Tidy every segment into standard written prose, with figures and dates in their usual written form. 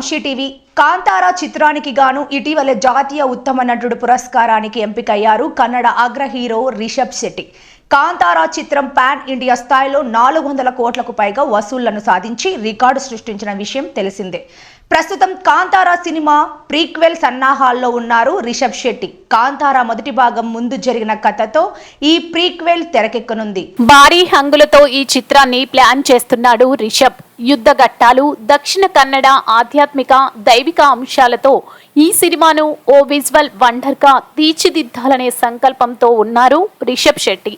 Vamsi TV. Kantara చిత్రానికి గాను ఇటీవల జాతీయ ఉత్తమ నటుడు పురస్కారానికి ఎంపికయ్యారు కన్నడ అగ్ర హీరో రిషబ్ శెట్టి. కాంతారా చిత్రం పాన్ ఇండియా స్థాయిలో 400 కోట్లకు పైగా వసూళ్లను సాధించి రికార్డు సృష్టించిన విషయం తెలిసిందే. ప్రస్తుతం కాంతారా సినిమా ప్రీక్వెల్ సన్నాహాల్లో ఉన్నారు రిషబ్ శెట్టి. కాంతారా మొదటి భాగం ముందు జరిగిన కథతో ఈ ప్రీక్వెల్ తెరకెక్కనుంది. భారీ హంగులతో ఈ చిత్రాన్ని ప్లాన్ చేస్తున్నాడు రిషబ్. యుద్ధ ఘట్టాలు, దక్షిణ కన్నడ ఆధ్యాత్మిక దైవిక అంశాలతో ఈ సినిమాను ఓ విజువల్ వండర్గా తీర్చిదిద్దాలనే సంకల్పంతో ఉన్నారు రిషబ్ శెట్టి.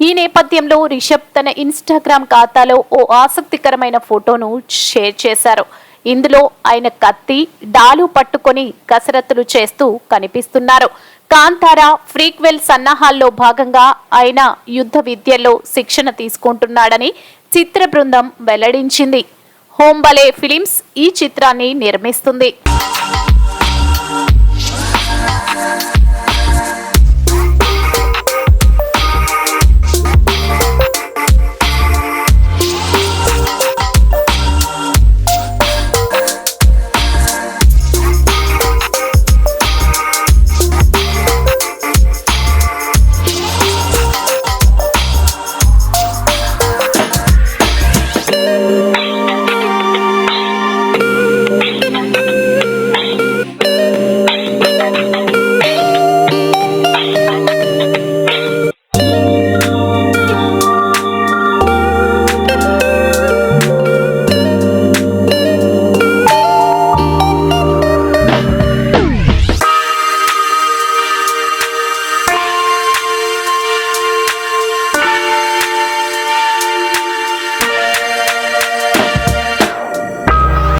ఈ నేపథ్యంలో రిషబ్ తన ఇన్స్టాగ్రామ్ ఖాతాలో ఓ ఆసక్తికరమైన ఫోటోను షేర్ చేశారు. ఇందులో ఆయన కత్తి, డాలు పట్టుకొని కసరత్తులు చేస్తూ కనిపిస్తున్నారు. కాంతారా ప్రీక్వెల్ సన్నాహాల్లో భాగంగా ఆయన యుద్ధ విద్యల్లో శిక్షణ తీసుకుంటున్నాడని చిత్ర బృందం వెల్లడించింది. హోంబలే ఫిలిమ్స్ ఈ చిత్రాన్ని నిర్మిస్తుంది.